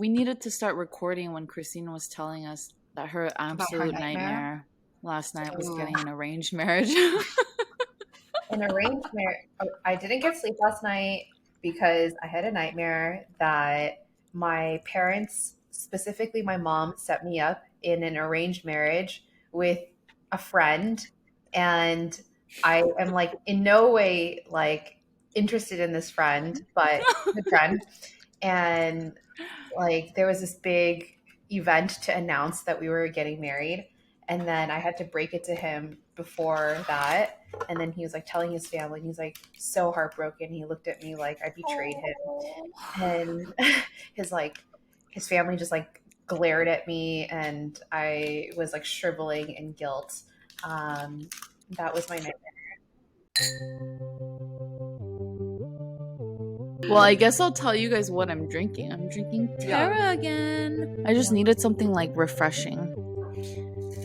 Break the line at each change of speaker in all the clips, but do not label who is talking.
we needed to start recording when Christine was telling us that her absolute nightmare last night was getting an arranged marriage.
An arranged marriage. I didn't get sleep last night because I had a nightmare that my parents, specifically my mom, set me up in an arranged marriage with a friend, and I am like in no way like interested in this friend, but a friend. And like there was this big event to announce that we were getting married, and then I had to break it to him before that, and then he was like telling his family, and he's like so heartbroken. He looked at me like I betrayed him, and his family just like glared at me, and I was like shriveling in guilt. That was my nightmare.
Well, I guess I'll tell you guys what I'm drinking. I'm drinking Terra again. I just needed something like refreshing.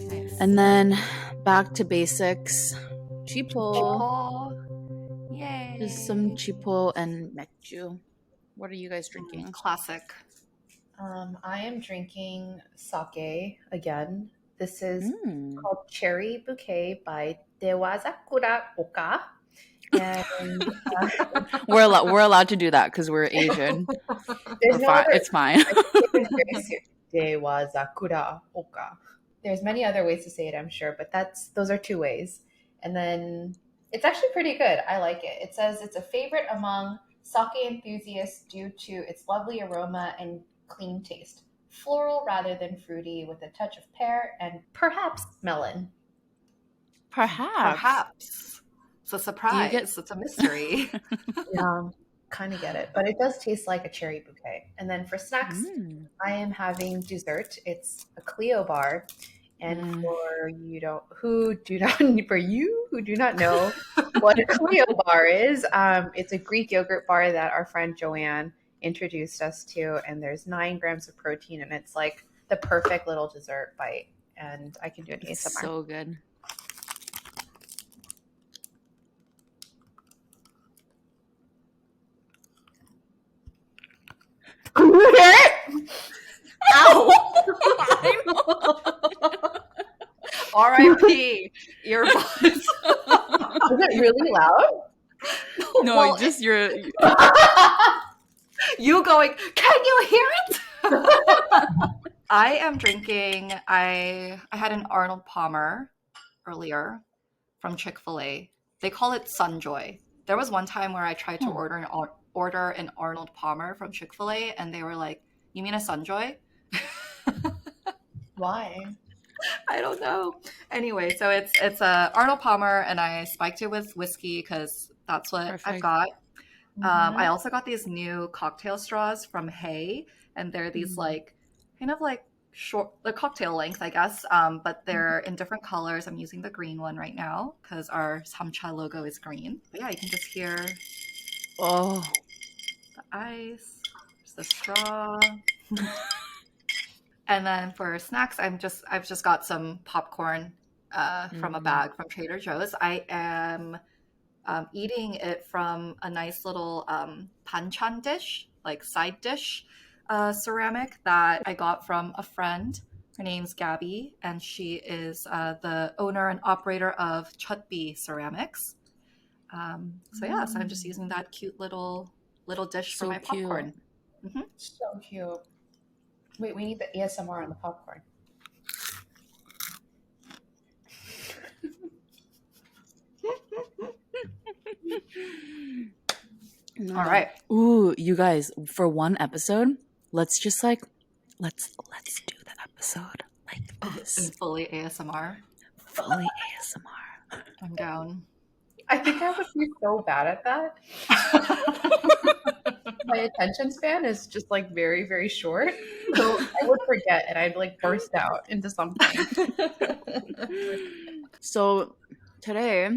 Nice.
And then back to basics. Chipo.
Yay.
Just some chipo and mechu. What are you guys drinking?
Classic.
I am drinking sake again. This is called Cherry Bouquet by Dewazakura Oka. And
we're allowed to do that because we're Asian. It's fine.
Dewazakura Oka. There's many other ways to say it, I'm sure, but those are two ways. And then it's actually pretty good. I like it. It says it's a favorite among sake enthusiasts due to its lovely aroma and clean taste. Floral rather than fruity, with a touch of pear and perhaps melon.
Perhaps. It's a surprise. It's a mystery.
Yeah, kind of get it. But it does taste like a cherry bouquet. And then for snacks, I am having dessert. It's a Clio bar. And for you who do not know what a Clio bar is, it's a Greek yogurt bar that our friend Joanne introduced us to, and there's 9 grams of protein, and it's like the perfect little dessert bite. And I can do an ASMR.
So good.
Ow! R.I.P. earbuds.
Is it really loud?
No,
well,
just your.
You going, can you hear it? I am drinking, I had an Arnold Palmer earlier from Chick-fil-A. They call it Sunjoy. There was one time where I tried to order an Arnold Palmer from Chick-fil-A, and they were like, you mean a Sunjoy?
Why?
I don't know. Anyway, so it's a Arnold Palmer, and I spiked it with whiskey because that's what I've got. I also got these new cocktail straws from Hey, and they're these like kind of like short, the cocktail length, I guess, but they're in different colors. I'm using the green one right now because our samcha logo is green. But yeah, you can just hear the ice, there's the straw. And then for snacks, I've just got some popcorn from a bag from Trader Joe's. I am eating it from a nice little banchan dish, like side dish ceramic that I got from a friend. Her name's Gabby, and she is the owner and operator of Chutbi Ceramics. So I'm just using that cute little dish for my popcorn.
So cute. Wait, we need the ASMR on the popcorn.
All right.
Ooh, you guys, for one episode, let's do the episode like this.
Fully ASMR.
Fully ASMR.
I'm down.
I think I would be so bad at that. My attention span is just like very, very short. So I would forget and I'd like burst out into something.
So today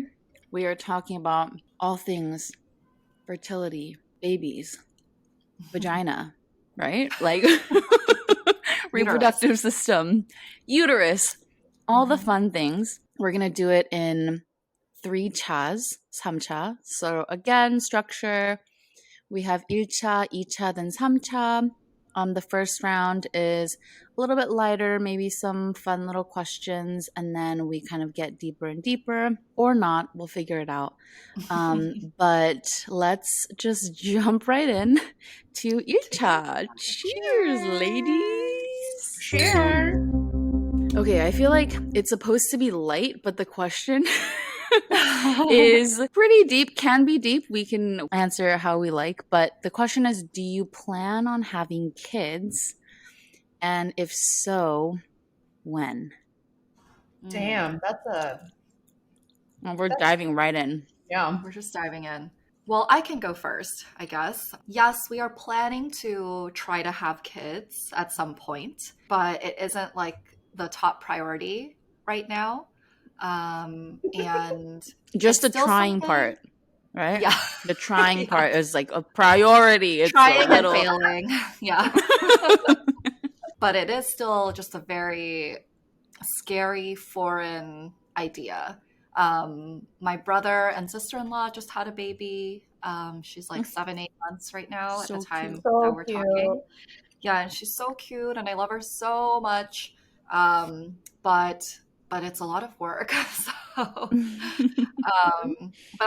we are talking about all things fertility, babies, vagina, right? Like reproductive system, uterus, all the fun things. We're going to do it in 3 chas, samcha. So again, structure. We have ilcha, icha, then samcha. The first round is a little bit lighter, maybe some fun little questions, and then we kind of get deeper and deeper, or not. We'll figure it out. But let's just jump right in to icha. Cheers, ladies.
Cheers.
Okay, I feel like it's supposed to be light, but the question is pretty deep, can be deep. We can answer how we like, but the question is, do you plan on having kids? And if so, when?
Damn, that's a
Well, we're diving right in.
yeah.
We're just diving in. Well, I can go first, I guess. Yes, we are planning to try to have kids at some point, but it isn't like the top priority right now. And
Just the
it's still
trying
something-
part, right?
Yeah.
The trying
Yeah.
part is like a priority. It's
Trying
a little...
and failing. Yeah. But it is still just a very scary foreign idea. My brother and sister-in-law just had a baby. She's like 7-8 months right now at
So
the time
cute.
So
that we're
cute.
talking. Yeah, and she's so cute and I love her so much. But it's a lot of work. So but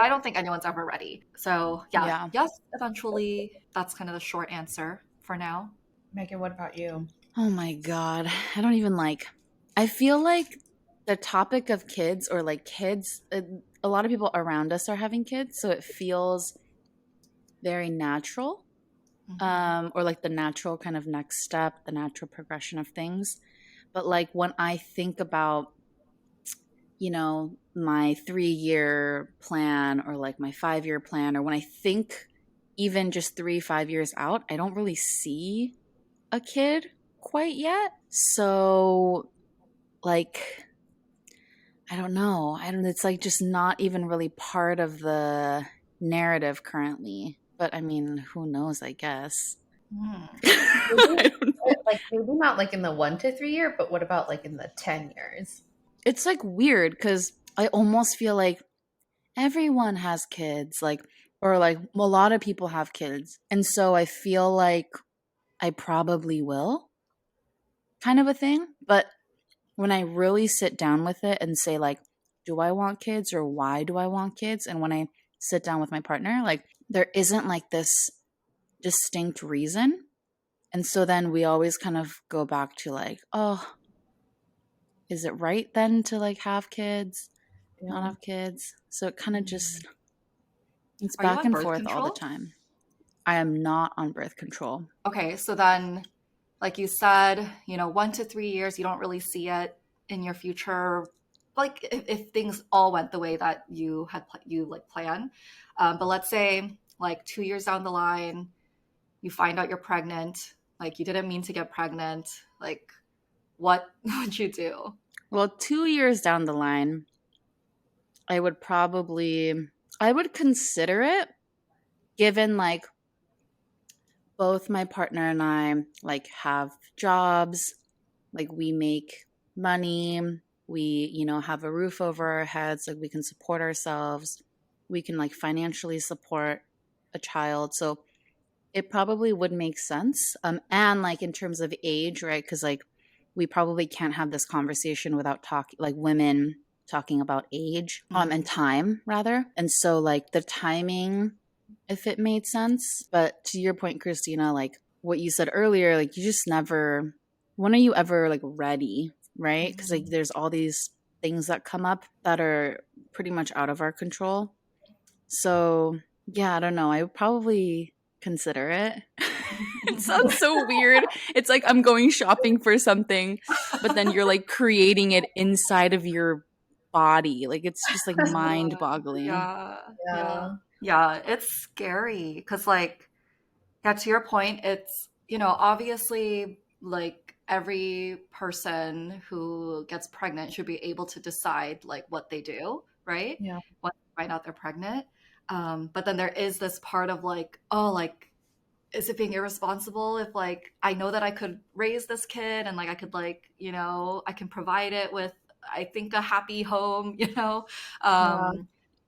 I don't think anyone's ever ready. So
Yeah.
yes, eventually. That's kind of the short answer for now.
Megan, what about you?
Oh my God. I don't even like... I feel like the topic of kids or like kids, a lot of people around us are having kids, so it feels very natural. Or like the natural kind of next step, the natural progression of things. But like when I think about, you know, my 3-year plan or like my 5-year plan, or when I think even just 3-5 years out, I don't really see a kid quite yet. So like, I don't know. It's like just not even really part of the narrative currently. But I mean, who knows, I guess. I don't know.
Like maybe not like in the 1 to 3 year, but what about like in the 10 years?
It's like weird because I almost feel like everyone has kids, like, or like a lot of people have kids. And so I feel like I probably will, kind of a thing. But when I really sit down with it and say, like, do I want kids or why do I want kids? And when I sit down with my partner, like, there isn't like this distinct reason. And so then we always kind of go back to like, oh, is it right then to like have kids, not have kids? So it kind of just, it's
Are you
back
on
and
birth
forth all the
control?
time. I am not on birth control.
Okay, so then, like you said, 1 to 3 years, you don't really see it in your future. Like if things all went the way that you had planned, but let's say like 2 years down the line, you find out you're pregnant. Like you didn't mean to get pregnant. Like, what would you do?
Well, 2 years down the line, I would consider it, given like both my partner and I like have jobs, like we make money, we, have a roof over our heads, like we can support ourselves, we can like financially support a child. So it probably would make sense. And like in terms of age, right? Because like we probably can't have this conversation without women talking about age, and time rather. And so like the timing, if it made sense. But to your point, Christina, like what you said earlier, like you just never, when are you ever like ready, right? Because like there's all these things that come up that are pretty much out of our control. So yeah, I don't know. I would probably consider it. It sounds so weird. It's like I'm going shopping for something, but then you're like creating it inside of your body. Like it's just like mind boggling.
Yeah, it's scary because like, yeah, to your point, it's, obviously like every person who gets pregnant should be able to decide like what they do, right?
Yeah.
When they find out they're pregnant. But then there is this part of like, oh, like, is it being irresponsible if like I know that I could raise this kid and like I could like, I can provide it with, I think, a happy home,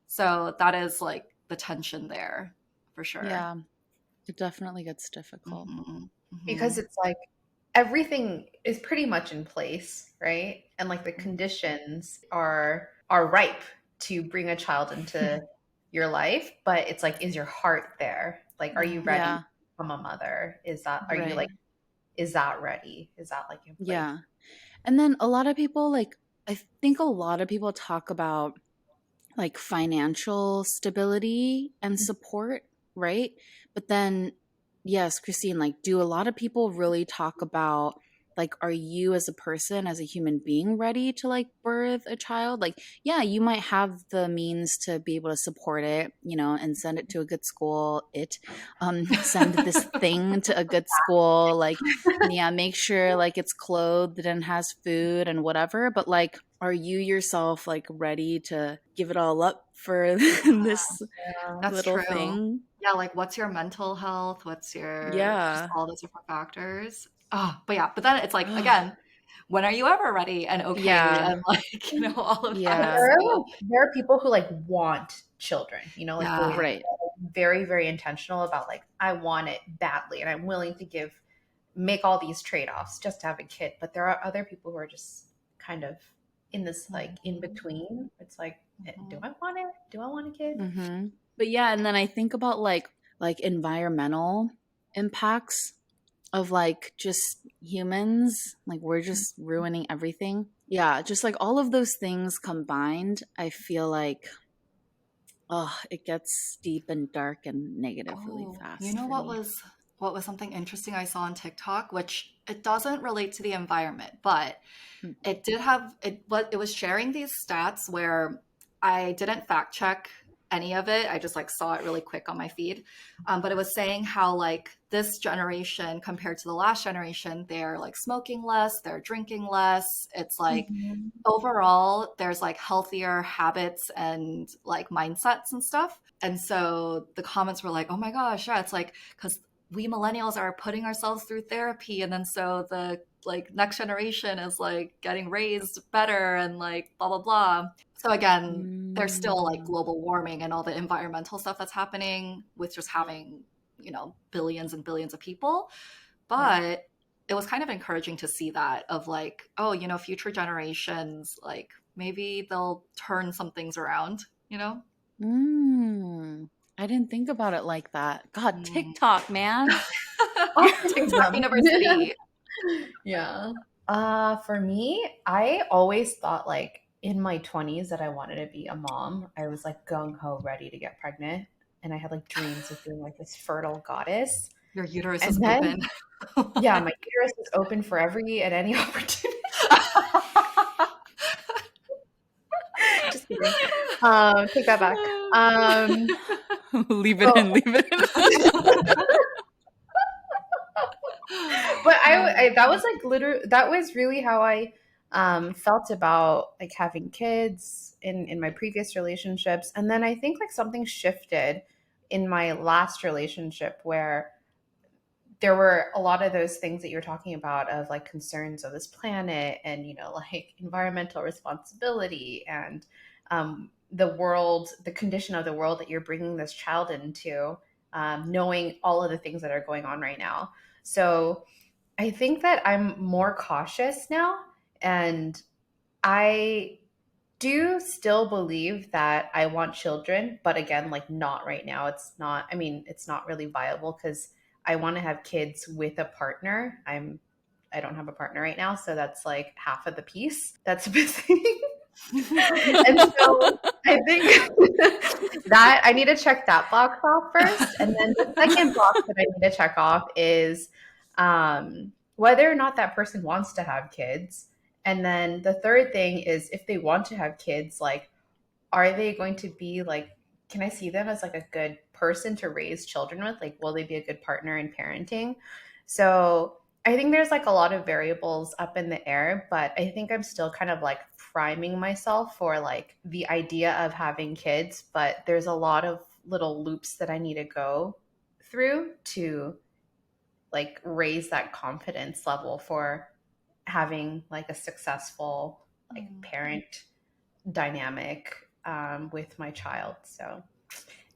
So that is like the tension there for sure.
Yeah, it definitely gets difficult.
because
Mhm.
it's like everything is pretty much in place, right? And like the conditions are ripe to bring a child into your life, but it's like, is your heart there? Like, are you
Mm.
ready to
Yeah.
become a mother? Is that, are you
Right.
like, is that ready? Is that like in place?
Yeah. And then a lot of people, like, I think a lot of people talk about like financial stability and support, right? But then, yes, Christine, like, do a lot of people really talk about like, are you as a person, as a human being, ready to like birth a child? Like, yeah, you might have the means to be able to support it, and send it to a good school. Send this thing to a good school. Like, yeah, make sure like it's clothed and has food and whatever. But like, are you yourself like ready to give it all up for this
Yeah.
That's
little
true.
thing?
Yeah, like what's your mental health? What's your just
Yeah.
all those different factors? Oh, but yeah, but then it's like again, when are you ever ready and okay
Yeah.
and like, all of
But
that.
Yeah.
So
there are people who like want children, like they
yeah.
Right.
very, very intentional about like, I want it badly and I'm willing to make all these trade-offs just to have a kid. But there are other people who are just kind of in this like in
Mhm.
between. It's like, do
Mhm.
I want it? Do I want a kid?
Mm-hmm. But yeah, and then I think about like environmental impacts of like just humans, like we're just ruining everything. Yeah, just like all of those things combined, I feel like it gets deep and dark and negative really
Oh, you
fast
know
for me.
what was something interesting I saw on TikTok, which it doesn't relate to the environment, but
Hmm.
it did have it was sharing these stats where I didn't fact check any of it. I just like saw it really quick on my feed. But it was saying how like this generation compared to the last generation, they're like smoking less, they're drinking less. It's like
Mhm.
overall there's like healthier habits and like mindsets and stuff. And so the comments were like, oh my gosh, yeah, it's like because we millennials are putting ourselves through therapy, and then so the like next generation is like getting raised better and like blah blah blah. So again, there's still like
Mm.
global warming and all the environmental stuff that's happening with just having, billions and billions of people.
Yeah.
But it was kind of encouraging to see that of like, oh, future generations, like maybe they'll turn some things around, you know?
Mm. I didn't think about it like that. God,
Mm.
TikTok, man.
TikTok
Autism.
University.
Yeah. For me, I always thought like in my 20s that I wanted to be a mom. I was like gung ho ready to get pregnant. And I had like dreams of being like this fertile goddess.
Your uterus is
And then,
open.
yeah, my uterus is open for every and any opportunity. Just kidding. Take that back.
Leave it
So,
in, leave it in.
but that was like literally that was really how I felt about like having kids in my previous relationships. And then I think like something shifted in my last relationship where there were a lot of those things that you're talking about of like concerns of this planet and like environmental responsibility and the condition of the world that you're bringing this child into, knowing all of the things that are going on right now. So I think that I'm more cautious now, and I do still believe that I want children, but again, like not right now. It's not really viable because I want to have kids with a partner. I don't have a partner right now, so that's like half of the piece that's missing. And so I think that I need to check that box off first. And then the second box that I need to check off is whether or not that person wants to have kids. And then the third thing is if they want to have kids, like, are they going to be like, can I see them as like a good person to raise children with? Like, will they be a good partner in parenting? So I think there's like a lot of variables up in the air, but I think I'm still kind of like priming myself for like the idea of having kids. But there's a lot of little loops that I need to go through to like raise that confidence level for having like a successful like parent dynamic with my child. So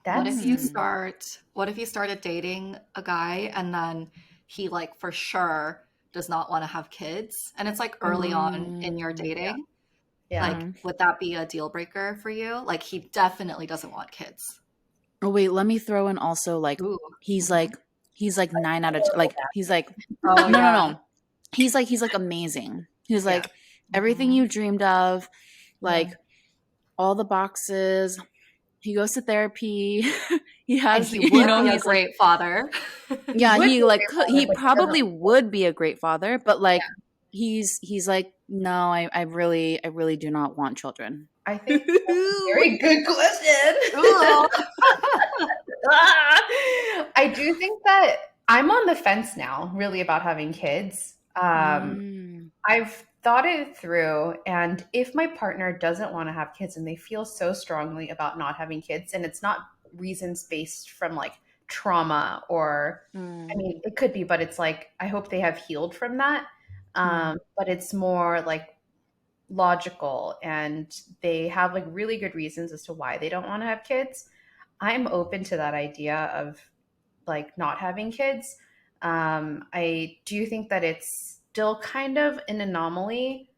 What if you
that's
Hmm.
start what if you started dating a guy and then he like for sure does not want to have kids, and it's like early on in your
Mm,
dating,
Yeah.
like would that be a deal breaker for you? Like he definitely doesn't want kids.
Oh wait, let me throw in also like
Ooh.
he's
Mhm.
like he's like 9 out of 10. Like he's like
Oh
no no
yeah.
no. He's like amazing. He's
Yeah.
like everything
Mhm.
you dreamed of,
Yeah.
like all the boxes. He goes to therapy. He
And
has,
he would be a
he's like
great father.
He
yeah,
would
he
be a
like
great father,
he
but he doesn't.
probably would be a great father, but like
Yeah.
he's like no, I really do not want children.
I think that's a very good question.
Ooh.
I do think that I'm on the fence now, really, about having kids.
Mm,
I've thought it through, and if my partner doesn't want to have kids and they feel so strongly about not having kids, and it's not reasons based from like trauma or, I
mm,
mean, it could be, but it's like, I hope they have healed from that.
mm,
But it's more like logical and they have like really good reasons as to why they don't want to have kids. I'm open to that idea of like not having kids. I do think that it's still kind of an anomaly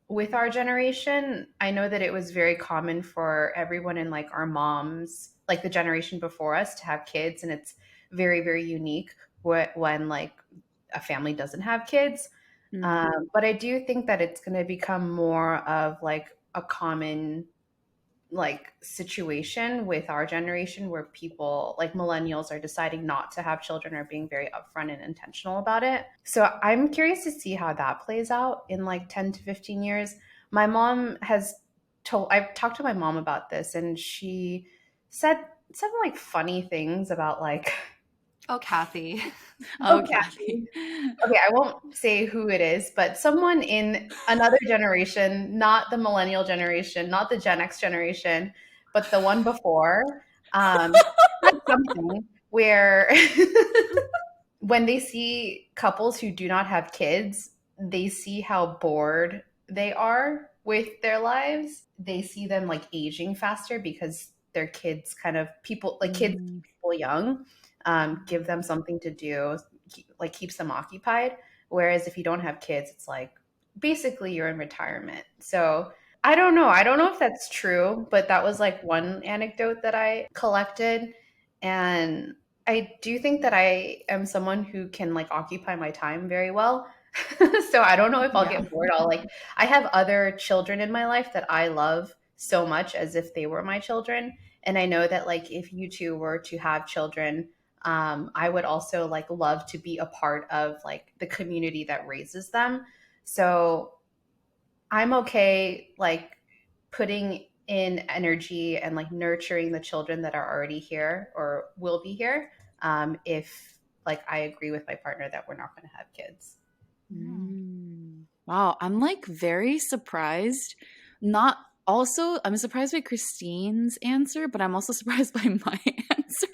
with our generation. I know that it was very common for everyone in like our moms, like the generation before us, to have kids, and it's very, very unique when like a family doesn't have kids.
mm,
But I do think that it's going to become more of like a common like situation with our generation where people like millennials are deciding not to have children or being very upfront and intentional about it. So I'm curious to see how that plays out in like 10 to 15 years. My mom has I've talked to my mom about this, and she said some like funny things about like
Oh, Kathy.
oh,
okay,
Kathy.
okay, I won't say who it is, but someone in another generation, not the millennial generation, not the Gen X generation, but the one before, said something where when they see couples who do not have kids, they see how bored they are with their lives. They see them like aging faster because their kids kind of people like kids keep
Mm,
people young, give them something to do, like keeps them occupied. Whereas if you don't have kids, it's like basically you're in retirement. So I don't know. I don't know if that's true, but that was like one anecdote that I collected. And I do think that I am someone who can like occupy my time very well. So I don't know if I'll
yeah.
get bored. I'll like I have other children in my life that I love so much as if they were my children. And I know that like if you two were to have children, I would also like love to be a part of like the community that raises them. So I'm okay like putting in energy and like nurturing the children that are already here or will be here, if like I agree with my partner that we're not going to have kids.
Mm. Wow, I'm like very surprised. Not also, I'm surprised by Christine's answer, but I'm also surprised by my answer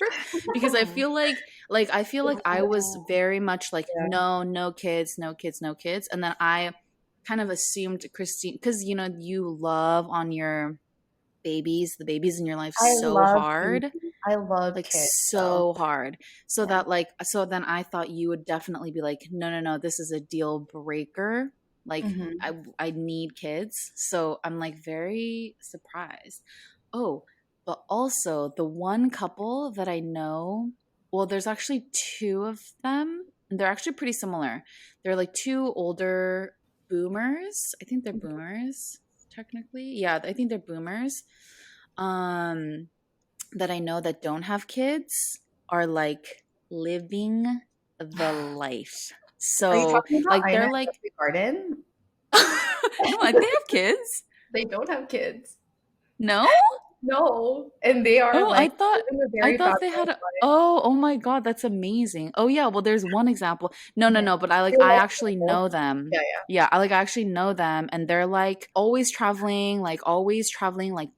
because I
Hmm.
feel like I feel like I was very much like
Yeah.
no, no kids, no kids, no kids, and then I kind of assumed Christine because you love on your babies, the babies in your life
I
so
love
hard,
babies. I love
like
kids though.
so hard. So
Yeah.
that like so then I thought you would definitely be like, no, no, no, this is a deal breaker. Like
Hmm.
I need kids. So I'm like very surprised. Oh, but also the one couple that I know, well, there's actually two of them, and they're actually pretty similar. They're like two older boomers. I think they're boomers, technically. Yeah, I think they're boomers. Um that I know that don't have kids are like living the life.
Are you
So,
talking about
like,
Ina
they're
and
like,
Sophie Garden?
no, like, they have kids.
They don't have kids.
No?
No, and they are
Oh, I
like
thought
living a
I
very
thought they had
fabulous
a
life.
oh my God, that's amazing. Oh yeah, well there's one example. No, no,
Yeah,
no, but I like
they're
I
like
actually
single.
know
Yeah,
them.
yeah.
Yeah, I actually know them and they're like always traveling like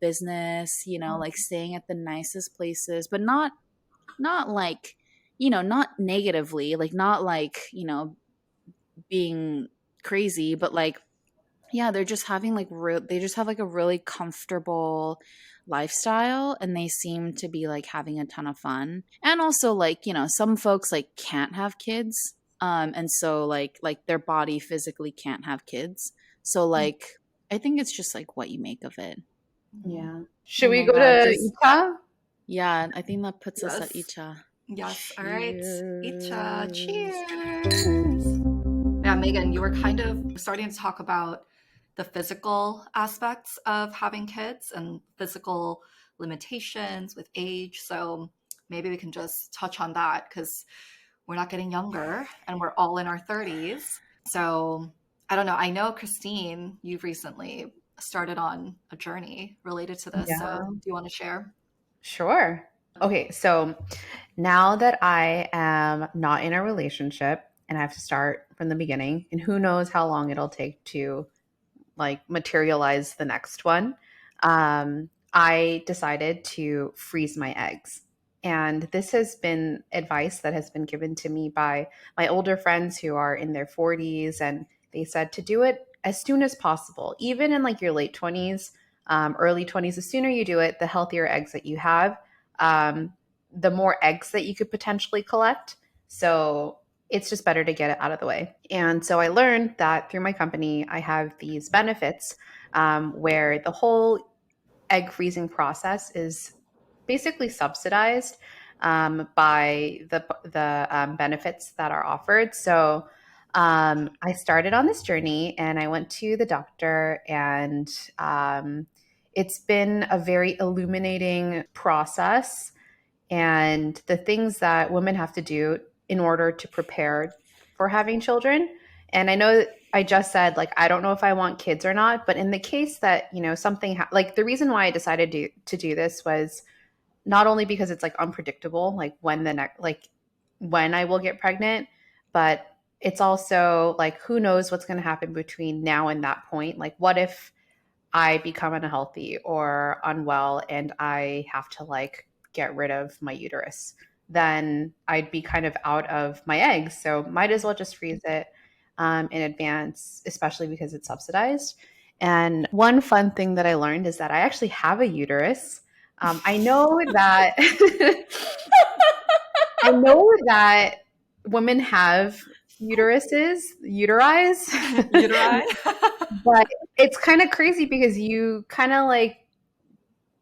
business, like staying at the nicest places, but not like, not negatively, like not like, being crazy, but like yeah, they're just having like they just have like a really comfortable lifestyle and they seem to be like having a ton of fun. And also like, some folks like can't have kids. And so like their body physically can't have kids. So like I think it's just like what you make of it.
Yeah.
Oh
Should we
my
go
God,
to
this
icha?
yeah, I think that puts us at
Yes.
icha.
Yes. All right. Icha.
Cheers.
Cheers. Yeah, Megan, you were kind of starting to talk about the physical aspects of having kids and physical limitations with age. So maybe we can just touch on that because we're not getting younger and we're all in our 30s. So I don't know. I know, Christine, you've recently started on a journey related to this. So
Yeah,
do you want to share?
sure. Okay, so now that I am not in a relationship and I have to start from the beginning, and who knows how long it'll take to like materialize the next one, I decided to freeze my eggs. And this has been advice that has been given to me by my older friends who are in their 40s. And they said to do it as soon as possible, even in like your late 20s, early 20s. The sooner you do it, the healthier eggs that you have, the more eggs that you could potentially collect. So it's just better to get it out of the way. And so I learned that through my company, I have these benefits where the whole egg freezing process is basically subsidized by the benefits that are offered. So I started on this journey and I went to the doctor, and it's been a very illuminating process, and the things that women have to do in order to prepare for having children. And I know I just said, like, I don't know if I want kids or not, but in the case that, you know, like the reason why I decided to do this was not only because it's like unpredictable, like when I will get pregnant, but it's also like, who knows what's going to happen between now and that point? Like, what if I become unhealthy or unwell and I have to like get rid of my uterus? Then I'd be kind of out of my eggs. So might as well just freeze it in advance, especially because it's subsidized. And one fun thing that I learned is that I actually have a uterus. I know that I know that women have uteris,
Uteri?
but it's kind of crazy because you kind of like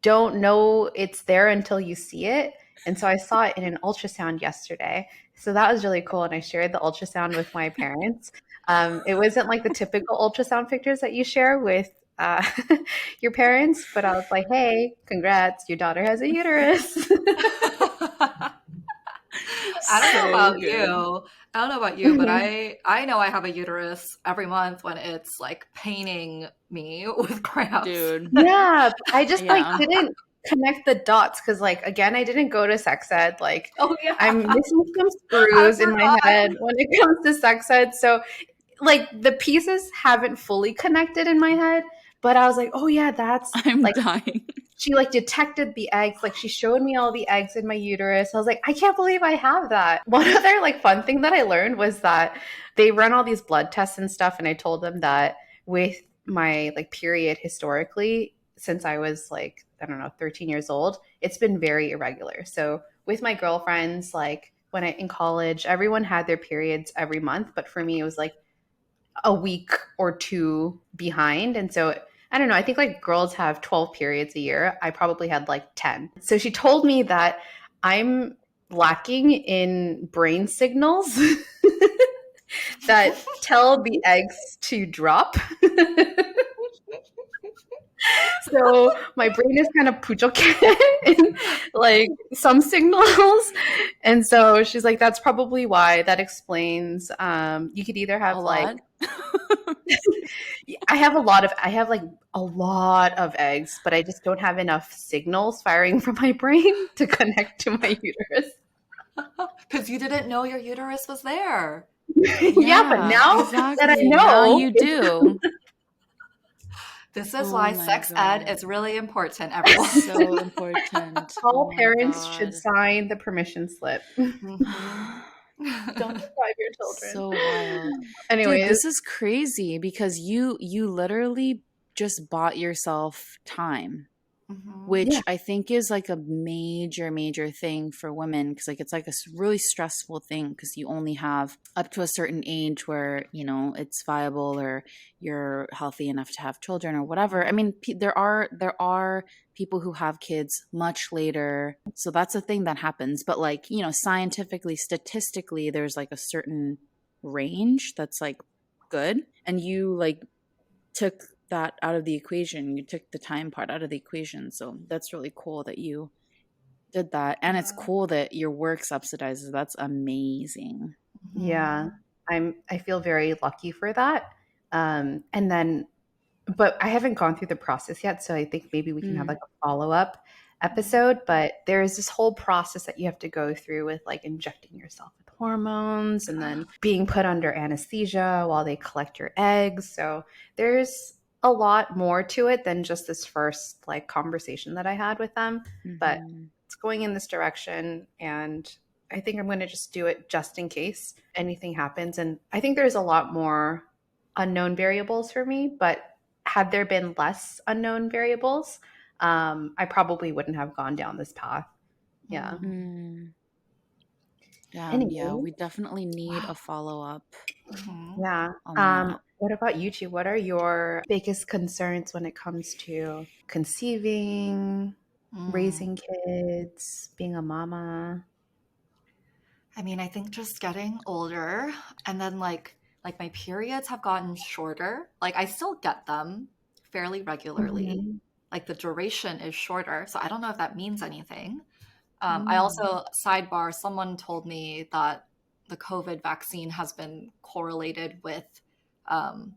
don't know it's there until you see it. And so I saw it in an ultrasound yesterday. So that was really cool. And I shared the ultrasound with my parents. It wasn't like the typical ultrasound pictures that you share with your parents, but I was like, hey, congrats, your daughter has a uterus.
I don't know
So
about
good.
you. I don't know about you, but I know I have a uterus every month when it's like paining me with cramps.
Dude.
Yeah, I just like
Yeah.
didn't connect the dots because, like, again, I didn't go to sex ed. Like,
Oh yeah,
I'm missing some
I
screws in my
forgot.
head when it comes to sex ed. So, like, the pieces haven't fully connected in my head. But I was like, oh yeah, that's
I'm
like
dying.
she like detected the eggs. Like, she showed me all the eggs in my uterus. I was like, I can't believe I have that. One other like fun thing that I learned was that they run all these blood tests and stuff, and I told them that with my like period historically, since I was like, I don't know, 13 years old, it's been very irregular. So with my girlfriends, like when I in college, everyone had their periods every month, but for me it was like a week or two behind. And so I don't know, I think like girls have 12 periods a year. I probably had like 10. So she told me that I'm lacking in brain signals that tell the eggs to drop. So my brain is kind of pujoke in like some signals. And so she's like, that's probably why. That explains. You could either
A
have like
lot.
I have like a lot of eggs, but I just don't have enough signals firing from my brain to connect to my uterus.
Because you didn't know your uterus was there.
Yeah, but
Yeah,
now that I
exactly. Now
know,
you do.
This is
Oh
why
my
sex ed
God.
is really important, everyone.
It's so important. Oh
all
my
parents should
God.
sign the permission slip.
Mhm.
Don't deprive your children.
So wild. Dude,
Anyways,
this is crazy because you literally just bought yourself time. which
Yeah.
I think is like a major, major thing for women because like it's like a really stressful thing because you only have up to a certain age where, you know, it's viable or you're healthy enough to have children or whatever. I mean, there are people who have kids much later. So that's a thing that happens. But like, you know, scientifically, statistically, there's like a certain range that's like good. And you like took that out of the equation. You took the time part out of the equation. So that's really cool that you did that. And it's cool that your work subsidizes. That's amazing.
Yeah. I feel very lucky for that. And then but I haven't gone through the process yet, so I think maybe we can have
Mm.
like a follow-up episode, but there is this whole process that you have to go through with like injecting yourself with hormones and then being put under anesthesia while they collect your eggs. So there's a lot more to it than just this first like conversation that I had with them, but
Mm-hmm.
it's going in this direction and I think I'm going to just do it just in case anything happens. And I think there's a lot more unknown variables for me, but had there been less unknown variables, I probably wouldn't have gone down this path. Yeah.
Mm. Yeah,
Anyway,
we definitely need
Wow.
a follow up
yeah.
on that.
What about you two? What are your biggest concerns when it comes to conceiving,
Mm.
raising kids, being a mama?
I mean, I think just getting older and then like my periods have gotten shorter. Like I still get them fairly regularly.
Mhm.
Like the duration is shorter. So I don't know if that means anything. I
Mm.
also, sidebar, someone told me that the COVID vaccine has been correlated with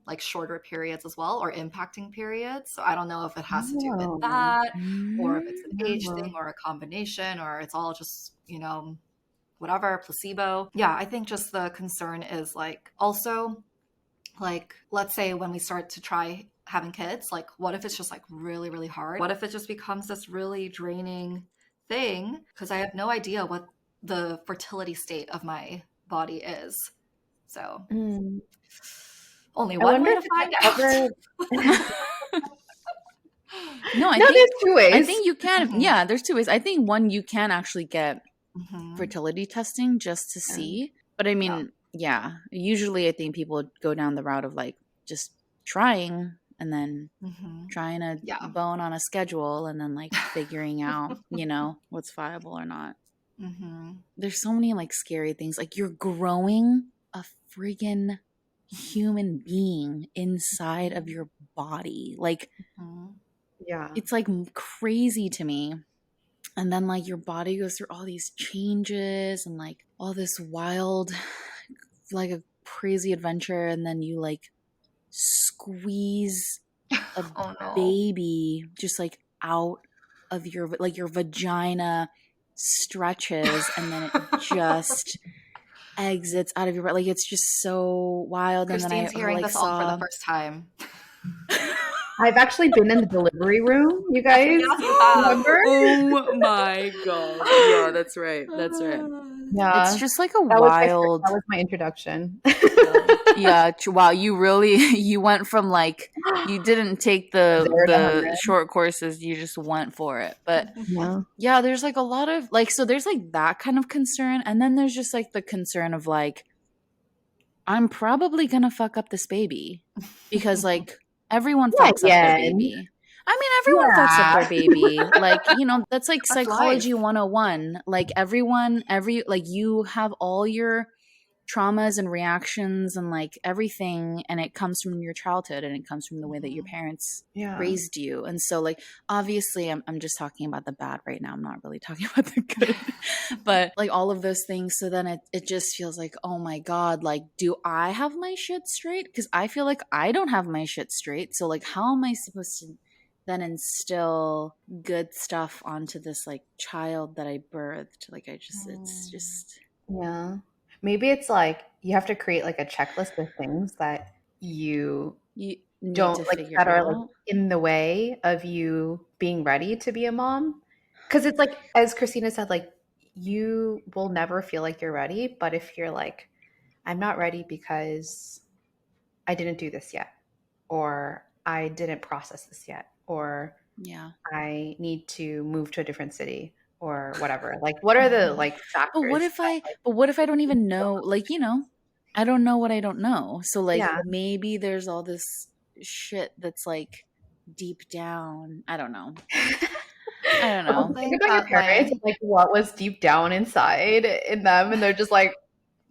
like shorter periods as well, or impacting periods. So I don't know if it has to do with
Oh,
that, or if it's an age thing,
no.
or a combination, or it's all just, you know, whatever, placebo. Yeah, I think just the concern is like also, like, let's say when we start to try having kids, like, what if it's just like really, really hard? What if it just becomes this really draining thing? Because I have no idea what the fertility state of my body is. So,
Mm.
only
I
one
wonder
way
if
to
it's
find
ever.
out.
No,
No, there's two
I
ways.
think you can.
Mhm,
Yeah, there's two ways. I think one, you can actually get
mhm,
fertility testing just to
Yeah.
see. But I
yeah.
mean, yeah, usually I think people go down the route of like just trying and then
Mhm,
trying to
yeah.
bone on a schedule and then like figuring out, you know, what's viable or not.
Mhm,
There's so many like scary things. Like you're growing a friggin' human being inside of your body. Like
mhm,
Yeah.
it's like crazy to me. And then like your body goes through all these changes and like all this wild like a crazy adventure and then you like squeeze a
oh no.
baby just like out of your like your vagina stretches and then it just exits out of your like it's just so wild and then I
Christine's hearing
like
this all for the
saw
first time.
I've actually been in the delivery room, you guys.
Yes, you have.
Remember?
oh my god, yeah, that's right, that's right. It's
Yeah.
just like a
That
wild
was my introduction.
yeah, wow, you really you went from like you didn't take
0 to
the
100.
short courses, you just went for it. But
Yeah.
yeah, there's like a lot of like so there's like that kind of concern and then there's just like the concern of like I'm probably going to fuck up this baby because like everyone
Yeah,
fucks up their
again.
baby. I mean, everyone fucks up
Yeah.
their baby. Like, you know, that's like
That's
psychology
life.
101. Like like you have all your traumas and reactions and like everything and it comes from your childhood and it comes from the way that your
Mhm.
parents
Yeah.
raised you. And so like obviously I'm just talking about the bad right now. I'm not really talking about the good. But like all of those things so then it just feels like oh my god, like do I have my shit straight? Because I feel like I don't have my shit straight. So like how am I supposed to then instill good stuff onto this like child that I birthed? Like I just it's
Mm.
just
Yeah. Maybe it's like you have to create like a checklist of things that you
you need
don't
to
like
figure
that are like
out.
in the way of you being ready to be a mom. Because it's like, as Christina said, like you will never feel like you're ready. But if you're like, I'm not ready because I didn't do this yet, or I didn't process this yet, or
Yeah.
I need to move to a different city or whatever. Like, what are the like
But what
factors
if
that
I
like
but what if I don't even know, like, I don't know what I don't know. So like
yeah.
maybe there's all this shit that's like deep down. I don't know. I don't
Well,
know.
think
Think
about your
that
parents and like what was deep down inside in them, and they're just like,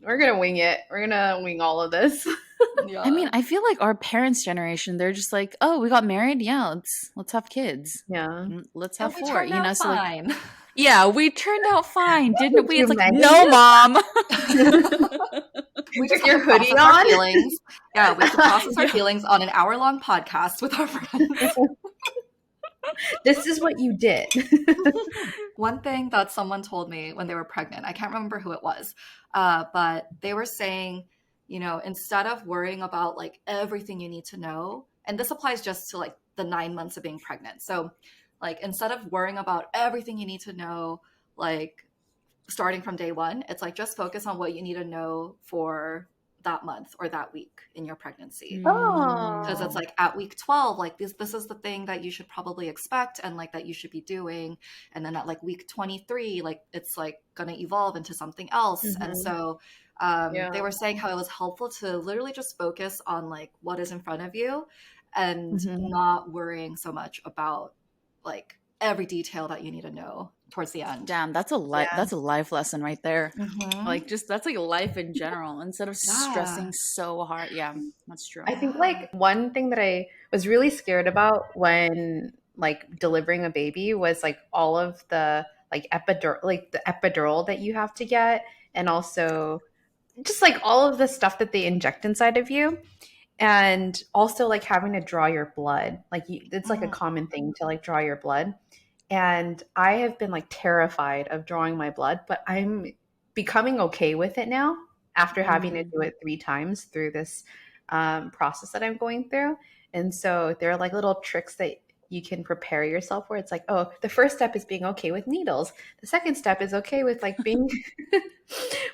we're gonna wing it. We're gonna wing all of this.
I mean,
yeah.
I feel like our parents' generation, they're just like, "Oh, we got married? Yeah, let's have kids.
Yeah.
Let's
And
have
we
four."
turned out
So like,
fine.
yeah, we turned out fine, didn't
Did
we?
you,
It's like,
Megan?
"No, mom."
We just
With
have to
your hoodie
process our
on?
feelings. Yeah, we have to process our
Yeah.
feelings on an hour-long podcast with our friends.
This is what you did.
One thing that someone told me when they were pregnant, I can't remember who it was, but they were saying, instead of worrying about like everything you need to know, and this applies just to like the 9 months of being pregnant. So, like, instead of worrying about everything you need to know, like starting from day one, it's like just focus on what you need to know for that month or that week in your pregnancy. Because it's
Oh.
Mm.
like at week 12, like this is the thing that you should probably expect and like that you should be doing. And then at like week 23, like it's like gonna evolve into something else. And
Mhm.
so
Yeah.
they were saying how it was helpful to literally just focus on like what is in front of you and
Mhm.
not worrying so much about like every detail that you need to know towards the end.
Damn,
Yeah.
that's a life lesson right there.
Mm-hmm.
Like just that's like life in general. Instead of
Yeah.
stressing so hard. Yeah, that's
I
true.
think
Yeah.
like one thing that I was really scared about when like delivering a baby was like all of the like the epidural that you have to get, and also just like all of the stuff that they inject inside of you, and also like having to draw your blood. Like it's like a
Mm.
common thing to like draw your blood. And I have been like terrified of drawing my blood, but I'm becoming okay with it now after having to
Mm.
do it 3 times through this process that I'm going through. And so there are like little tricks that you can prepare yourself for. It's like, oh, the first step is being okay with needles. The second step is okay with like being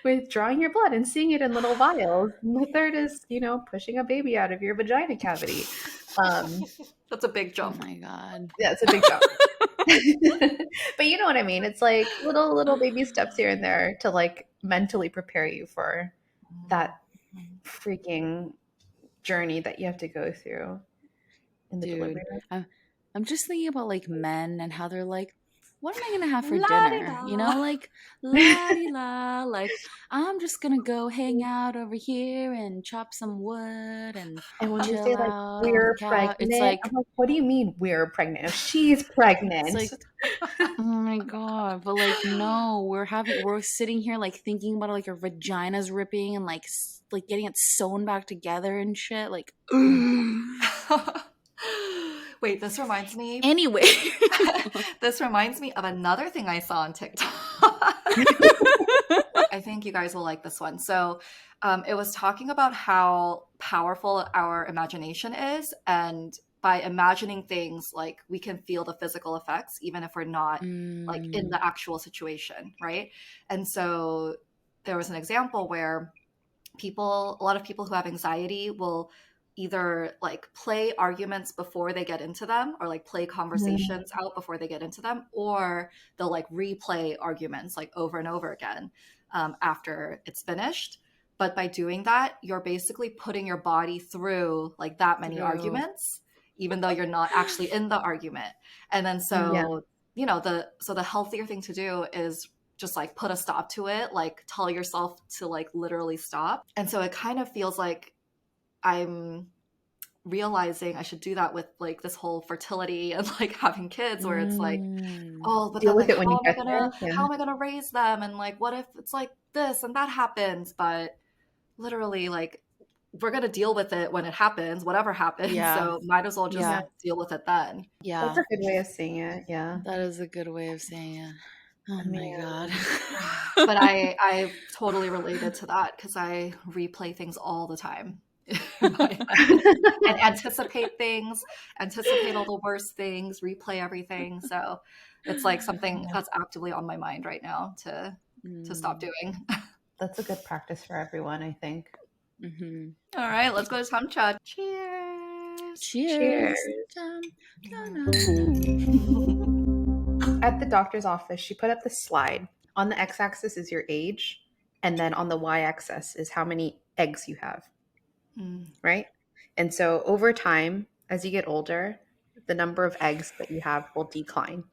with drawing your blood and seeing it in little vials. And the third is, pushing a baby out of your vagina cavity. Um,
That's a big
Oh
jump.
my god.
yeah, it's a big jump. But you know what I mean? It's like little baby steps here and there to like mentally prepare you for that freaking journey that you have to go through in the
Dude,
delivery room.
I'm just thinking about like men and how they're like, what am I gonna have for
La di
dinner?
da.
Like la di la, like I'm just gonna go hang out over here and chop some wood and
And when they
chill
say like
out on the
we're
couch.
pregnant, I'm like, what do you mean we're pregnant? If she's
It's
pregnant.
like, oh my god, but like no, we're sitting here like thinking about like our vaginas ripping and like like getting it sewn back together and shit. Like,
Wait, this reminds me.
anyway.
This reminds me of another thing I saw on TikTok. I think you guys will like this one. So, it was talking about how powerful our imagination is, and by imagining things, like we can feel the physical effects, even if we're not like in
Mm,
the actual situation, right? And so, there was an example where a lot of people who have anxiety will either like play arguments before they get into them or like play
Mhm.
conversations out before they get into them, or they'll like replay arguments like over and over again after it's finished. But by doing that, you're basically putting your body through like that many
through.
arguments, even though you're not actually in the argument. And then
Yeah.
so, the healthier thing to do is just like put a stop to it, like tell yourself to like literally stop. And so it kind of feels like I'm realizing I should do that with like this whole fertility and like having kids, where it's like,
Mm.
oh, but
Deal
then
with
like
it when you get there.
how
Yeah.
am I gonna raise them? And like what if it's like this and that happens? But literally like we're gonna deal with it when it happens, whatever happens.
Yeah.
So might as well just
Yeah.
Yeah.
deal with it then.
That's
Yeah.
a good way of saying it. Yeah.
That is a good way of saying it. Oh my god.
Man.
But I totally related to that because I replay things all the time in my head and anticipate all the worst things, replay everything. So it's like something that's actively on my mind right now to stop
Mm.
doing.
That's a good practice for everyone, I think.
Hmm.
All right, let's go to samcha. Cheers.
Cheers.
Cheers.
Dun, dun, dun.
At the doctor's office, she put up the slide. On the x-axis is your age, and then on the y-axis is how many eggs you have, right? And so over time, as you get older, the number of eggs that you have will decline.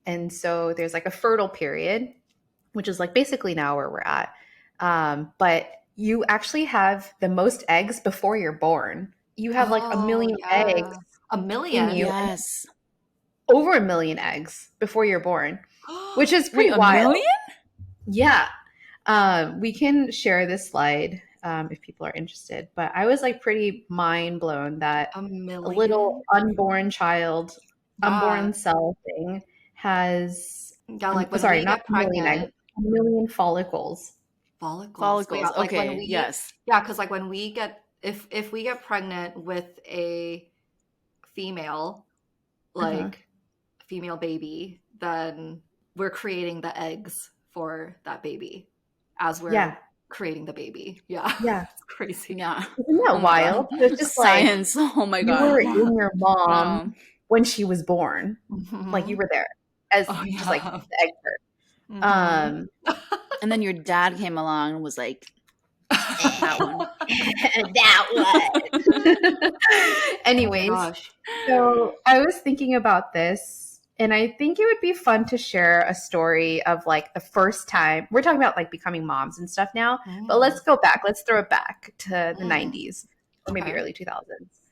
And so there's like a fertile period, which is like basically now where we're at. But you actually have the most eggs before you're born. You have like a
Oh,
million eggs
yeah. A
in
million?
you,
Yes.
over a million eggs before you're born, which is
Wait,
pretty
a
wild.
million?
Yeah. We can share this slide if people are interested. But I was like pretty mind blown that
A
a little
million?
unborn child,
Yeah.
unborn cell thing has,
Yeah, like when
sorry,
we
not
get
a million eggs,
pregnant,
a million follicles.
follicles. But yeah,
Follicles.
like when
Okay,
we,
yes.
yeah, because like when we get, if we get pregnant with a female,
Uh-huh.
like female baby, then we're creating the eggs for that baby as
Yeah.
we're creating the baby. Yeah.
Yeah.
It's crazy.
Yeah.
Isn't that
Oh my God.
wild? It's just like
Science. Oh my
you
God.
were in your mom
Wow.
when she was born. Like you
Mhm.
were there as
Oh
just like
yeah.
the egg birth.
Mhm.
And then your dad came along and was like, that one.
That one.
Oh my
Anyways,
gosh.
so I was thinking about this, and I think it would be fun to share a story of like the first time. We're talking about like becoming moms and stuff now, but let's go back. Let's throw it back to the 90s or maybe
Okay.
early 2000s.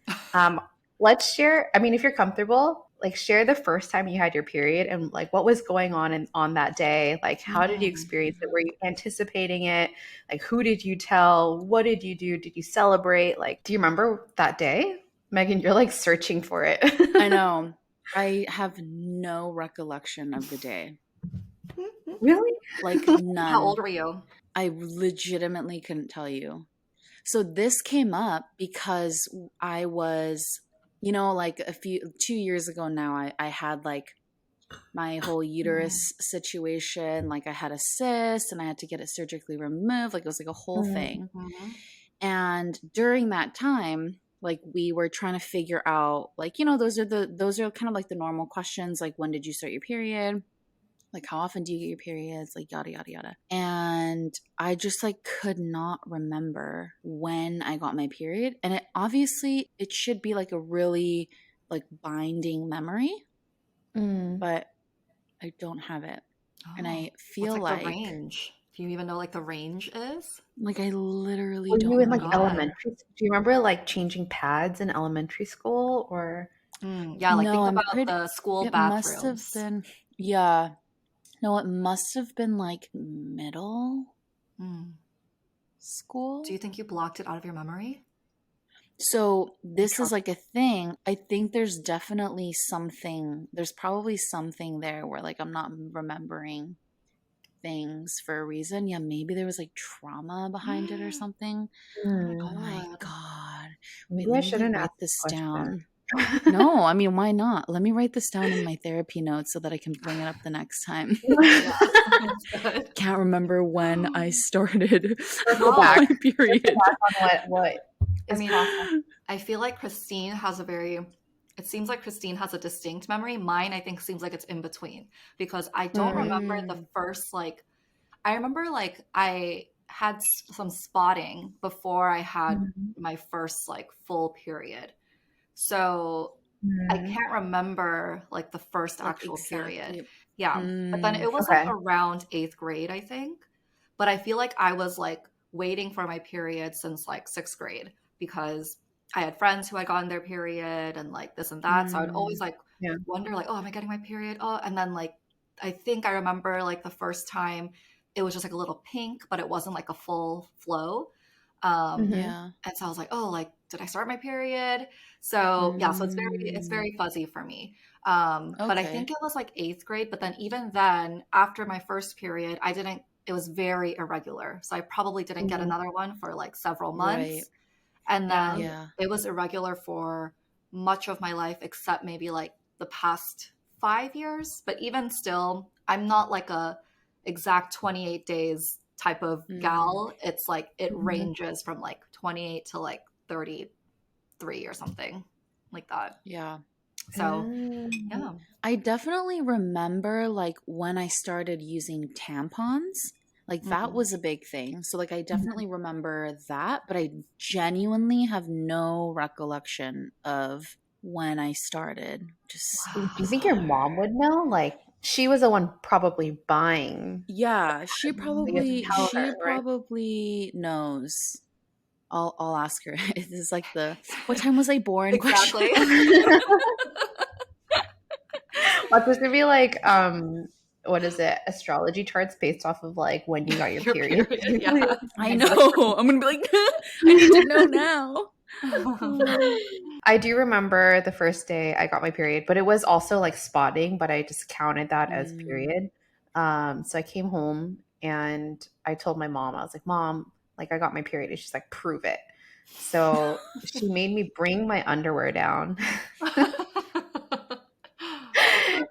Let's share. I mean, if you're comfortable, like share the first time you had your period and like what was going on that day. Like, how did you experience it? Were you anticipating it? Like, who did you tell? What did you do? Did you celebrate? Like, do you remember that day? Megan, you're like searching for it.
I know. I have no recollection of the day.
Really?
Like
How
none.
old were you?
I legitimately couldn't tell you. So this came up because I was, like 2 years ago now, I had like my whole uterus situation. Like I had a cyst and I had to get it surgically removed. Like it was like a whole thing.
Mhm.
And during that time, like we were trying to figure out, like, those are kind of like the normal questions, like when did you start your period? Like how often do you get your periods? Like yada yada yada. And I just like could not remember when I got my period. And it should be like a really like binding memory, but I don't have it. And
Oh,
I
what's
feel
like the
like
range? Do you even know like the range is?
I literally
Were you
don't
in
Oh my
like
remember.
God.
elementary? Do you remember like changing pads in elementary school or?
Yeah, like
No,
think
I'm
about
pretty
the school
it must have
bathrooms.
been, yeah. No, it must have been like middle
Mm. Do
school.
you think you blocked it out of your memory?
So
You
this is
trust?
like a thing. I think there's probably something there where like I'm not remembering things for a reason. Yeah, maybe there was like trauma behind it or something.
Oh my
Hmm.
Oh my
God.
God. Wait,
Maybe I
let me like
shouldn't
write
ask this
this
question.
down. No, I mean, why not? Let me write this down in my therapy notes so that I can bring it up the next time.
Okay, yeah. That's good.
Can't remember when I started
Circle
No,
back.
my
Circle
period.
back on what
I
is
mean,
possible.
I feel like it seems like Christine has a distinct memory. Mine, I think, seems like it's in between because I don't remember the
Mm,
first, like, I remember like I had some spotting before I had my first like full period. So I can't remember like the first
like
actual period.
exactly.
Yeah. But then
Mm,
it was like
Okay.
around eighth grade, I think. But I feel like I was like waiting for my period since like sixth grade because I had friends who had gotten their period and like this and that. So I would always
mm,
like
Yeah.
wonder like, oh, am I getting my period? Oh, and then like I think I remember like the first time it was just like a little pink, but it wasn't like a full flow.
Mhm.
yeah.
And so I was like, oh, like, did I start my period? So yeah, so it's
Mm,
very fuzzy for me. But I
okay.
think it was like eighth grade. But then even then, after my first period, it was very irregular. So I probably didn't get
Mhm.
another one for like several
Right.
months. And
Yeah.
then
Yeah.
it was irregular for much of my life, except maybe like the past 5 years. But even still, I'm not like a exact 28 days type of
Mm,
gal. It's like it
Mhm.
ranges from like 28 to like 33 or something. like that.
Yeah.
So yeah.
I definitely remember like when I started using tampons, like that
Mhm.
was a big thing. So like I definitely remember that, but I genuinely have no recollection of when I started. Just
Do you think your mom would know? Like, she was the one probably buying.
yeah,
So you have to tell
she
her, right?
probably knows. I'll ask her. It is like the what time was I born question.
Exactly.
Watch this to be like, what is it? Astrology charts based off of like when you got your
Your
period.
period, yeah.
I know. I'm gonna be like, I need to know now.
I do remember the first day I got my period, but it was also like spotting, but I just counted that as
Mm.
period. So I came home and I told my mom, I was like, Mom, like I got my period. And she's like, prove it. So she made me bring my underwear down.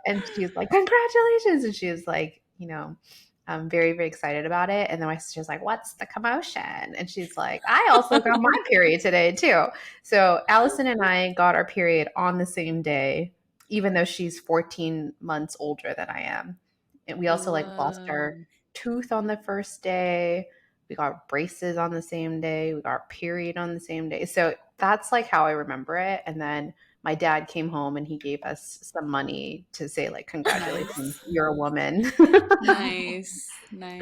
And she was like, congratulations. And she was like, I'm very, very excited about it. And then my sister's like, what's the commotion? And she's like, I also got my period today too. So Allison and I got our period on the same day, even though she's 14 months older than I am. And we also like lost our
Whoa.
tooth on the first day. We got braces on the same day. We got our period on the same day. So that's like how I remember it. And then my dad came home and he gave us some money to say like congratulations,
Nice.
you're a woman.
Nice. Nice.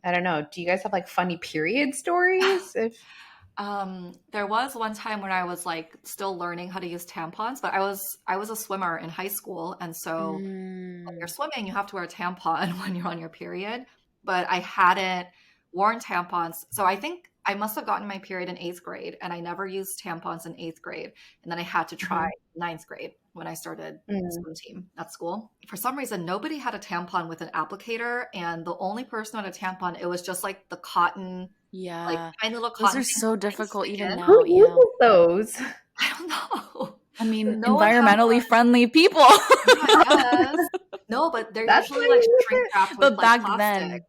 I don't know. Do you guys have like funny period stories? If
There was one time when I was like still learning how to use tampons, but I was a swimmer in high school, and so when you're
Mm.
swimming, you have to wear a tampon when you're on your period. But I hadn't worn tampons, so I think I must have gotten my period in eighth grade, and I never used tampons in eighth grade, and then I had to try
Mhm.
ninth grade when I started
Mm.
swim team at school. For some reason, nobody had a tampon with an applicator, and the only person who had a tampon, it was just like the cotton, like
Yeah.
tiny little
Those
cotton
are
things
so
that let you
difficult
stick
even
in.
Who
now. Yeah.
uses those?
I don't know.
I
But
mean,
no one had
environmentally
one.
friendly people.
Yeah, I guess. No, but they're
That's
usually
why
like
you use
shrink
it.
wrapped with
But
like
back
plastic.
then,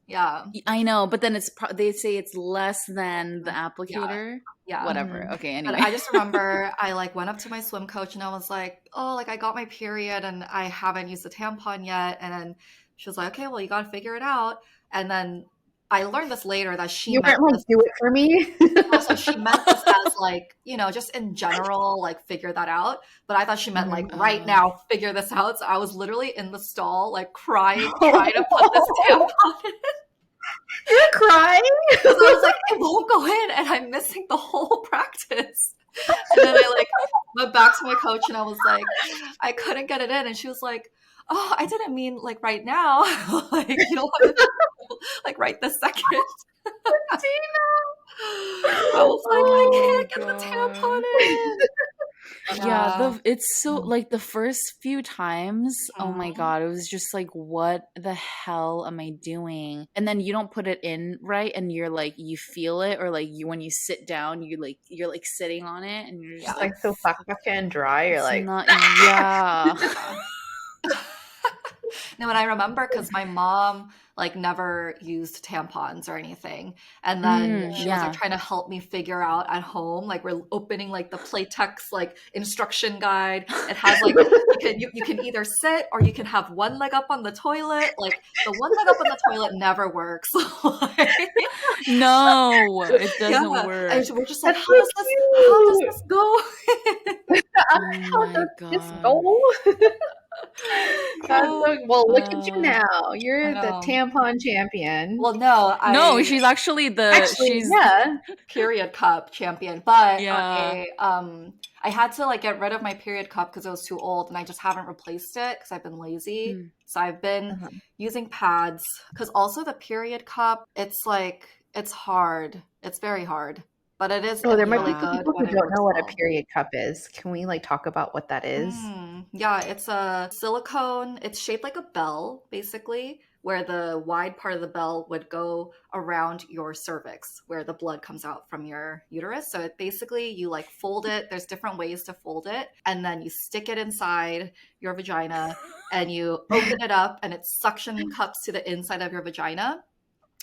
Yeah.
I know, but then they say it's less than the
Yeah.
applicator.
Yeah.
Whatever.
Mhm.
Okay,
But
anyway.
I just remember I like went up to my swim coach and I was like, "Oh, like I got my period and I haven't used the tampon yet." And then she was like, "Okay, well, you got to figure it out." And then I learned this later that she
You
meant
weren't like,
this.
do it for me.
No, so she meant this as like, just in general, like figure that out. But I thought she meant like
Mhm.
right
Oh.
now, figure this out. So I was literally in the stall, like crying, trying to put this tampon in.
You're crying.
Because I was like, it won't go in, and I'm missing the whole practice. And then I like went back to my coach and I was like, I couldn't get it in. And she was like, oh, I didn't mean like right now. Like you don't have to like right this second. I was like, I
Oh
can't get the tampon
god.
in.
Yeah,
Yeah.
it's so like the first few times, oh my
Mhm.
god, it was just like what the hell am I doing? And then you don't put it in right and you're like you feel it or like you when you sit down, you're like sitting on it and you're just
It's
Yeah.
like
like so fucking and dry. You're
it's
like,
not yeah.
Yeah. No, and I remember because my mom like never used tampons or anything. And then
Mm,
she was like
yeah.
trying to help me figure out at home. Like we're opening like the Playtex like instruction guide. It has like you can either sit or you can have one leg up on the toilet. Like the one leg up on the toilet never works. Like,
No, it
yeah.
doesn't
And
work.
we're just like,
that's so
how does
cute.
this go?
Oh
How
my
does this
god.
go? That's
Oh,
so, well, look at you
Uh
now.
I
You're the
know.
tampon champion.
Well, no,
no,
I
she's actually
Actually, yeah.
period cup champion, but
yeah.
I had to like get rid of my period cup because it was too old and I just haven't replaced it because I've been lazy.
Mm,
So I've been
Uh-huh.
using pads because also the period cup, it's like it's hard. It's very hard. But
Oh, there might be
really
some
yeah.
good
people who
when it
don't
works
know what a
well.
period cup is. Can we like talk about what that is?
Yeah, it's a silicone. It's shaped like a bell, basically, where the wide part of the bell would go around your cervix, where the blood comes out from your uterus. So it basically, you like fold it. There's different ways to fold it. And then you stick it inside your vagina and you open it up and it suction cups to the inside of your vagina.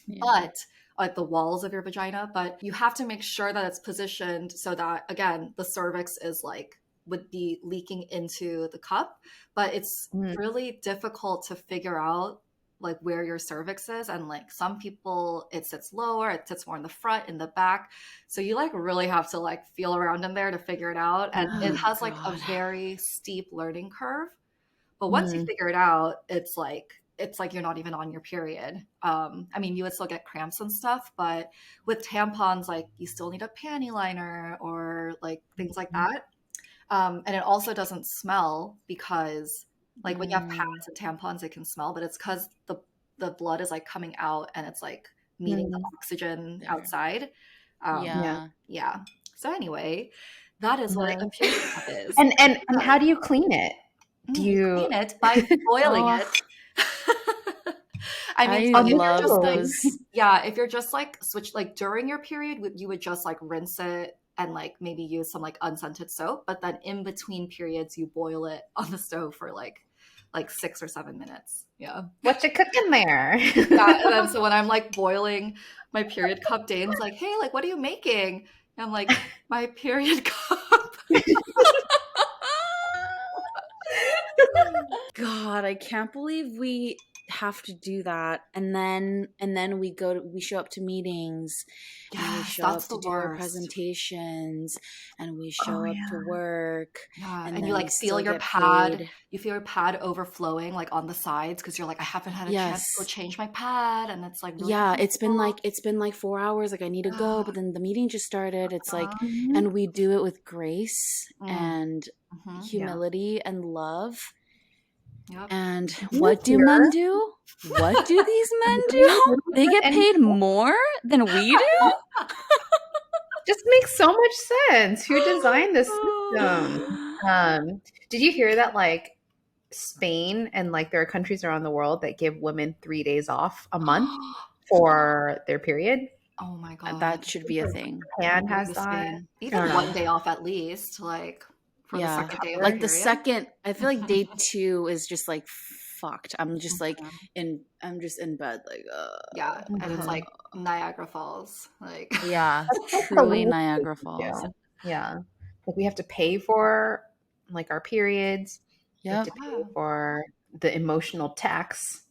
Yeah.
But like the walls of your vagina, but you have to make sure that it's positioned so that again the cervix is like would be leaking into the cup, but it's really difficult to figure out like where your cervix is, and like some people it sits lower, it sits more in the front, in the back, so you like really have to like feel around in there to figure it out, and it has like a very steep learning curve, but once you figure it out, it's like you're not even on your period. I mean, you would still get cramps and stuff, but with tampons, like you still need a panty liner or like things like that. And it also doesn't smell because like when you have pads and tampons, it can smell, but it's because the blood is like coming out and it's like meeting the oxygen outside. Yeah. So anyway, that is what a period cup is.
And how do you clean it? Do you
clean it by boiling it? I mean,
I
so if
love
you're just
those.
if you're just like like during your period, you would just like rinse it and like maybe use some like unscented soap, but then in between periods, you boil it on the stove for like 6 or 7 minutes. Yeah.
What you cooking there?
Yeah, and then so when I'm like boiling my period cup, Dane's like, "Hey, like, what are you making?" And I'm like, "My period cup."
God, I can't believe we have to do that, and then we show up to meetings, and we show up to do our presentations, and we show up to work,
and you like feel your pad, overflowing like on the sides because you're like, I haven't had a chance to go change my pad, and it's like really
it's been like 4 hours, like I need to go, but then the meeting just started. It's like, and we do it with grace and humility and love.
Yep.
And what do men do? What do these men do? They get paid more than we do?
Just makes so much sense. Who designed this system? Did you hear that like Spain and like there are countries around the world that give women 3 days off a month for their period?
Oh my God.
That should be a thing.
Japan has that.
Even 1 day off at least, like for the second day of
like
period.
The second, I feel like day 2 is just like fucked. I'm just like I'm just in bed like
and it's like Niagara Falls, like
truly Niagara Falls.
Like we have to pay for like our periods. We have to pay for the emotional tax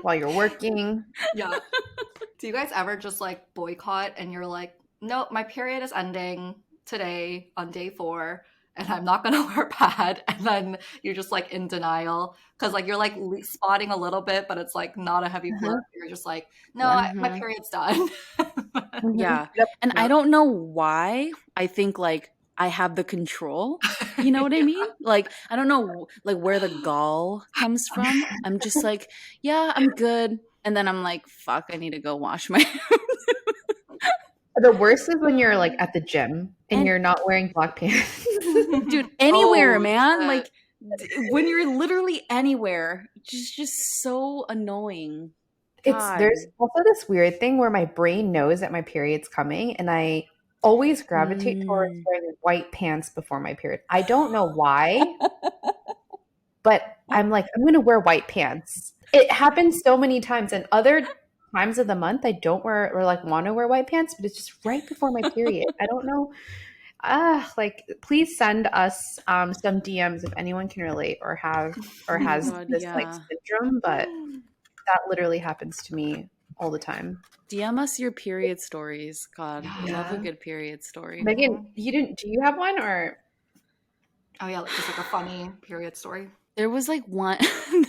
while you're working.
Do you guys ever just like boycott and you're like, nope, my period is ending today on day 4 and I'm not gonna wear a pad, and then you're just like in denial because like you're like spotting a little bit, but it's like not a heavy blood. You're just like, no, my period's done.
And I don't know why I think like I have the control, you know what I mean? Like I don't know like where the gall comes from. I'm just like, yeah, I'm good, and then I'm like, fuck, I need to go wash my
The worst is when you're like at the gym and you're not wearing black pants.
Dude, anywhere, man. Like when you're literally anywhere, just so annoying.
There's also this weird thing where my brain knows that my period's coming, and I always gravitate towards wearing white pants before my period. I don't know why, but I'm like, I'm going to wear white pants. It happens so many times, and other times of the month I don't wear or like want to wear white pants, but it's just right before my period. I don't know. Like please send us some DMs if anyone can relate or has this like syndrome, but that literally happens to me all the time.
DM us your period stories. God, I love a good period story.
Megan, do you have one or?
Oh yeah, just like a funny period story.
There was like one.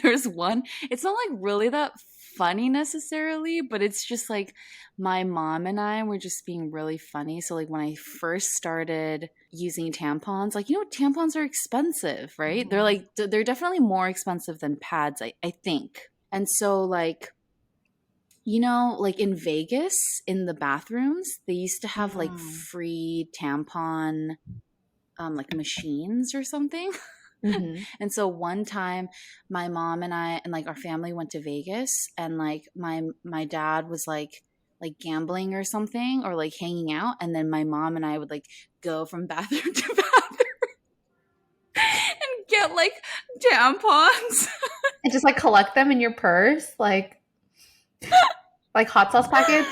There's one. It's not like really that funny necessarily, but it's just like my mom and I were just being really funny. So like when I first started using tampons, like, you know, tampons are expensive, right? They're definitely more expensive than pads, I think. And so like, you know, like in Vegas in the bathrooms, they used to have like free tampon like machines or something. And so one time my mom and I and like our family went to Vegas, and like my dad was like gambling or something, or like hanging out, and then my mom and I would like go from bathroom to bathroom and get like tampons
and just like collect them in your purse, like Like hot sauce packets?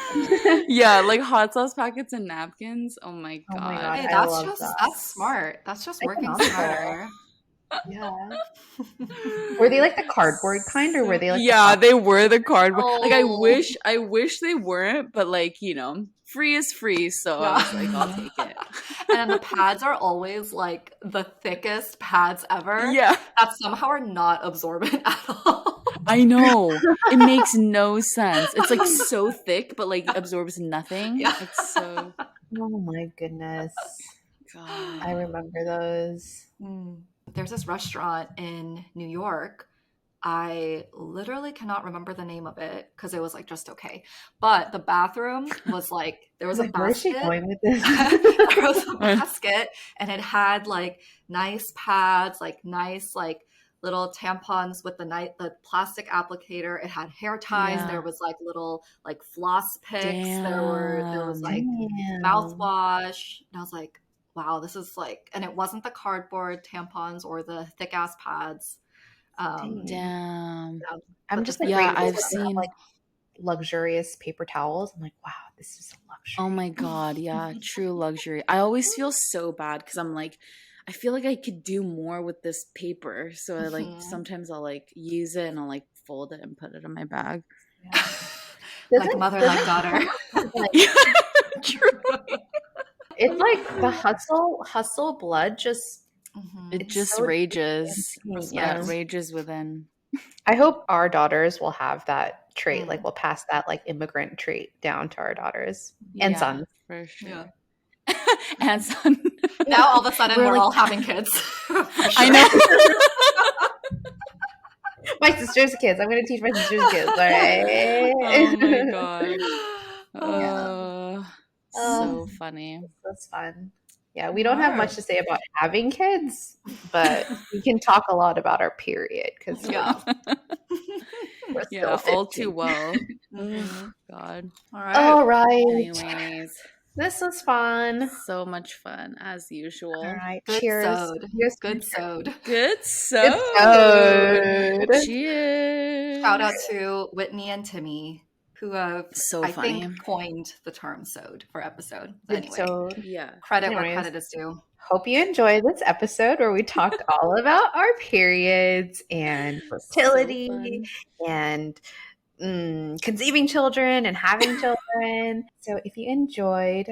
Yeah, like hot sauce packets and napkins. Oh my
Oh my
God.
God,
Hey,
I love that.
that's smart. That's just working
Economical.
smarter.
Yeah. Were they like the cardboard kind, or were they like the
Yeah,
plastic?
they were the cardboard. Like
Oh,
I wish they weren't, but like, free is free, so I
yeah.
was like, I'll
Mhm.
take it.
And then the pads are always like the thickest pads ever
Yeah,
that somehow are not absorbent at all.
I know. It makes no sense. It's like so thick, but like absorbs nothing.
Yeah.
It's so
Oh my goodness. I
God.
remember those.
There's this restaurant in New York. I literally cannot remember the name of it because it was like just okay. But the bathroom was like there
I
was
was
a
like, where is she
basket.
going with this?
There was a basket and it had like nice pads, like nice like little tampons with the plastic applicator. It had hair ties.
Yeah.
There was like little like floss picks. There was like
Damn.
Damn.
mouthwash. And I was like, wow, this is like, and it wasn't the cardboard tampons or the thick ass pads.
Dang.
Damn.
Yeah,
I'm
but
just
just
like
the
Yeah,
grateful
I've
that they have like
seen.
luxurious paper towels. I'm like, wow, this is a
Oh
luxury.
my God, yeah, true luxury. I always feel so bad because I'm like, I feel like I could do more with this paper. So I like
Mhm.
sometimes I'll like use it and I'll like fold it and put it in my bag.
Yeah.
Like mother, like daughter.
Like,
Yeah, true.
it's like the hustle blood just
Mhm.
It
it's
just
so
rages.
insane.
That
Yeah.
Respect.
rages within.
I hope our daughters will have that trait. Like
Mm.
we'll pass that like immigrant trait down to our daughters and
Yeah,
sons.
for
Yeah.
sure. And son.
Now all of a sudden
We're
we're
like,
all having kids. For
I
sure.
know.
My sister's kids. I'm gonna teach my sister's kids. All
Oh my
right.
God.
Yeah. Oh,
So funny.
that's fun. Yeah, we don't have
Alright.
much to say about having kids, but we can talk a lot about our period because
Yeah.
we're
Yeah,
still
all too
15.
well.
Mhm.
God.
All right.
All right.
Anyways,
This was fun.
so much fun as
All
usual.
right.
Good
Cheers.
sewed.
Cheers.
Good sewed.
Good
Good
sewed.
sewed.
Shout
Cheers.
out to Whitney and Timmy, who have,
So
I think,
funny.
coined the term sewed for episode.
Good
Anyway,
sewed.
Yeah.
credit where
Anyways,
credit is due.
hope you enjoyed this episode where we talked all about our periods and
So
fertility
fun.
and conceiving children and having children. So if you enjoyed,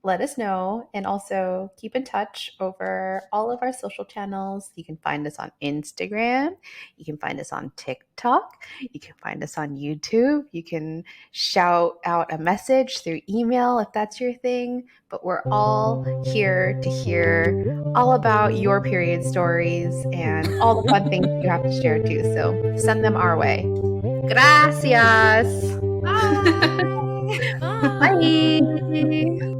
let us know and also keep in touch over all of our social channels. You can find us on Instagram. You can find us on TikTok. You can find us on YouTube. You can shout out a message through email if that's your thing. But we're all here to hear all about your period stories and all the fun things you have to share too. So send them our way. Gracias.
Bye.
Bye.
Bye.